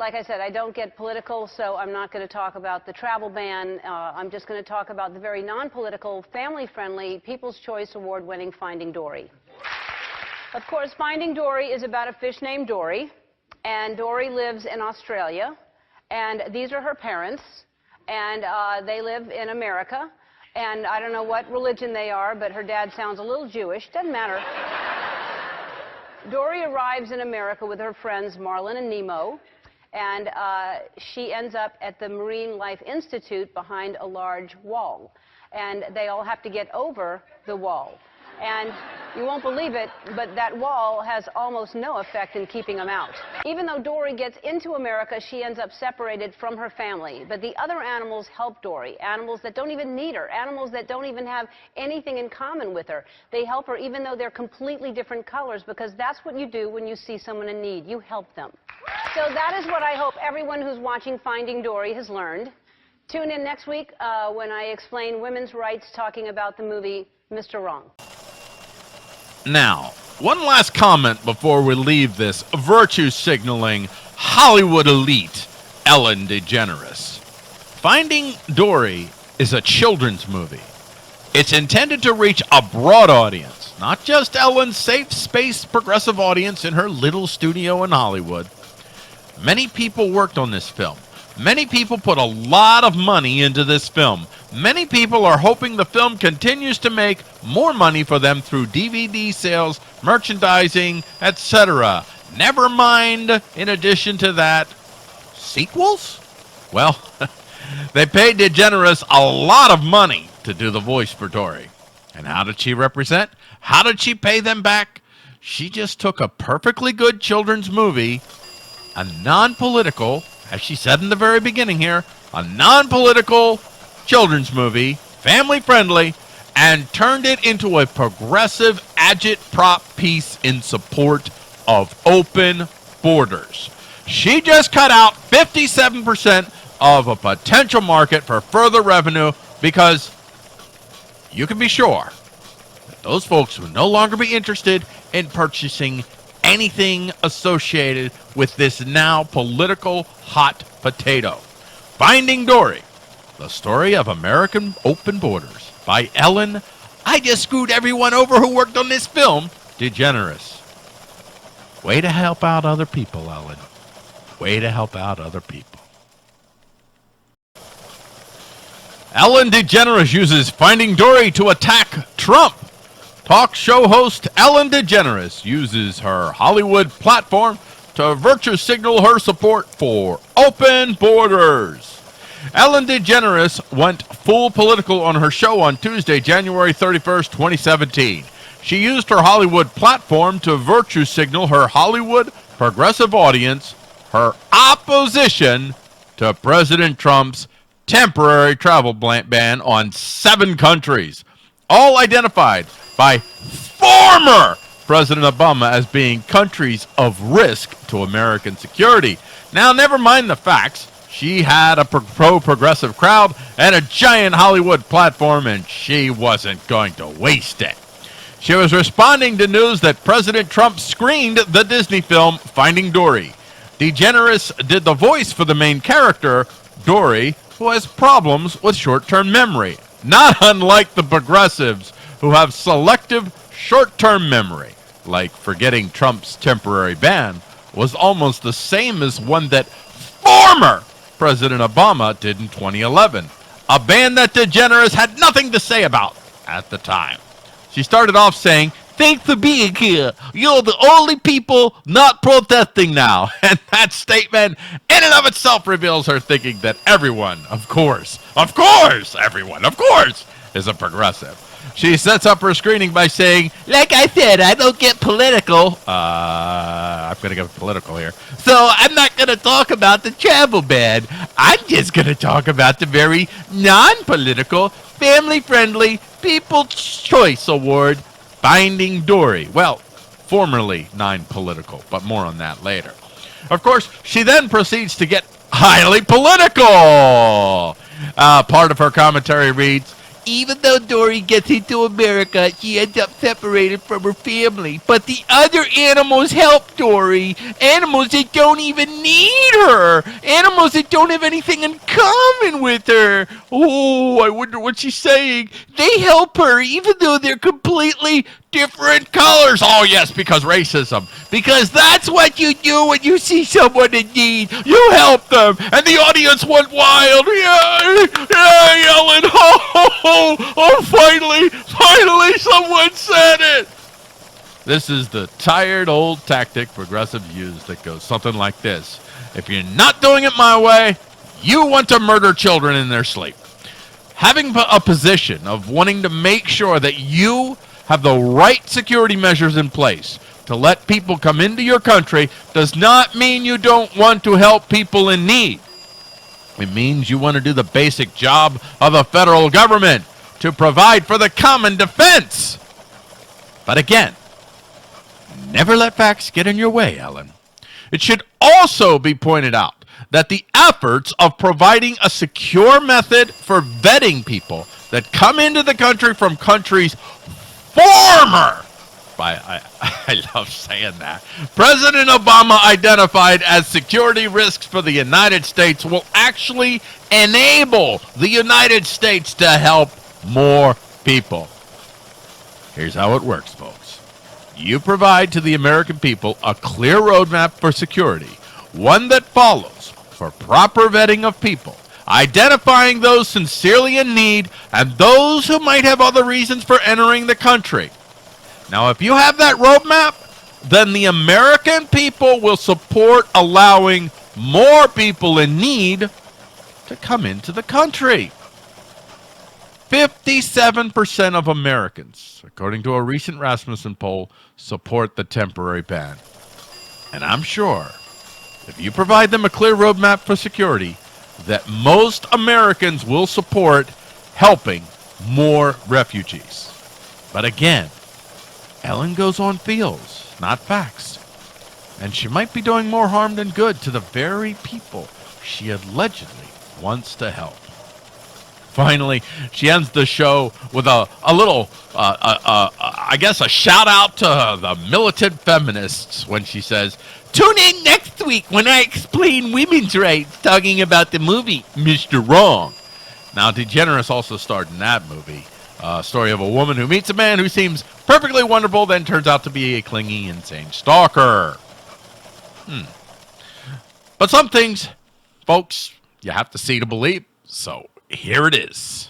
like I said, I don't get political, so I'm not going to talk about the travel ban. I'm just going to talk about the very non-political, family-friendly, People's Choice Award-winning Finding Dory. Of course, Finding Dory is about a fish named Dory, and Dory lives in Australia, and these are her parents, and they live in America, and I don't know what religion they are, but her dad sounds a little Jewish. Doesn't matter. Dory arrives in America with her friends Marlin and Nemo, and she ends up at the Marine Life Institute behind a large wall, and they all have to get over the wall. And you won't believe it, but that wall has almost no effect in keeping them out. Even though Dory gets into America, she ends up separated from her family. But the other animals help Dory, animals that don't even need her, animals that don't even have anything in common with her. They help her even though they're completely different colors, because that's what you do when you see someone in need. You help them. So that is what I hope everyone who's watching Finding Dory has learned. Tune in next week when I explain women's rights, talking about the movie Mr. Wrong. Now, one last comment before we leave this virtue-signaling Hollywood elite, Ellen DeGeneres. Finding Dory is a children's movie. It's intended to reach a broad audience, not just Ellen's safe space progressive audience in her little studio in Hollywood. Many people worked on this film. Many people put a lot of money into this film. Many people are hoping the film continues to make more money for them through DVD sales, merchandising, etc. Never mind, in addition to that, sequels? Well, they paid DeGeneres a lot of money to do the voice for Dory. And how did she represent? How did she pay them back? She just took a perfectly good children's movie, a non-political, as she said in the very beginning here, a non-political children's movie, family-friendly, and turned it into a progressive agit-prop piece in support of open borders. She just cut out 57% of a potential market for further revenue, because you can be sure that those folks will no longer be interested in purchasing anything associated with this now political hot potato. Finding Dory, the story of American open borders, by Ellen, I just screwed everyone over who worked on this film, DeGeneres. Way to help out other people, Ellen. Way to help out other people. Ellen DeGeneres uses Finding Dory to attack Trump. Talk show host Ellen DeGeneres uses her Hollywood platform to virtue signal her support for open borders. Ellen DeGeneres went full political on her show on Tuesday, January 31st, 2017. She used her Hollywood platform to virtue signal her Hollywood progressive audience her opposition to President Trump's temporary travel ban on 7 countries, all identified by former President Obama as being countries of risk to American security. Now, never mind the facts. She had a pro-progressive crowd and a giant Hollywood platform, and she wasn't going to waste it. She was responding to news that President Trump screened the Disney film Finding Dory. DeGeneres did the voice for the main character, Dory, who has problems with short-term memory, not unlike the progressives who have selective short-term memory, like forgetting Trump's temporary ban was almost the same as one that former President Obama did in 2011, a ban that DeGeneres had nothing to say about at the time. She started off saying, "Thanks for being here. You're the only people not protesting now." And that statement in and of itself reveals her thinking that everyone, of course, everyone, of course, is a progressive. She sets up her screening by saying, "Like I said, I don't get political." I'm going to get political here. "So I'm not going to talk about the travel ban. I'm just going to talk about the very non-political, family-friendly People's Choice Award, Finding Dory." Well, formerly non-political, but more on that later. Of course, she then proceeds to get highly political. Part of her commentary reads, Even though Dory gets into America, she ends up separated from her family. But the other animals help Dory. Animals that don't even need her. Animals that don't have anything in common with her. Oh, I wonder what she's saying. They help her even though they're completely different colors. Oh, yes, because racism. Because that's what you do when you see someone in need. You help them. And the audience went wild. Yay! Yay, Ellen! Ho, ho, ho! Oh, finally, someone said it! This is the tired old tactic progressives use that goes something like this. If you're not doing it my way, you want to murder children in their sleep. Having a position of wanting to make sure that you have the right security measures in place to let people come into your country does not mean you don't want to help people in need. It means you want to do the basic job of the federal government to provide for the common defense. But again, never let facts get in your way, Ellen. It should also be pointed out that the efforts of providing a secure method for vetting people that come into the country from countries former, I love saying that, President Obama identified as security risks for the United States will actually enable the United States to help more people. Here's how it works, folks. You provide to the American people a clear roadmap for security, one that follows for proper vetting of people, identifying those sincerely in need and those who might have other reasons for entering the country. Now, if you have that roadmap, then the American people will support allowing more people in need to come into the country. 57% of Americans, according to a recent Rasmussen poll, support the temporary ban. And I'm sure if you provide them a clear roadmap for security, that most Americans will support helping more refugees. But again, Ellen goes on feels, not facts. And she might be doing more harm than good to the very people she allegedly wants to help. Finally, she ends the show with a little, I guess, a shout out to the militant feminists when she says, "Tune in next week when I explain women's rights, talking about the movie Mr. Wrong." Now, DeGeneres also starred in that movie. A story of a woman who meets a man who seems perfectly wonderful, then turns out to be a clingy, insane stalker. But some things, folks, you have to see to believe. So here it is.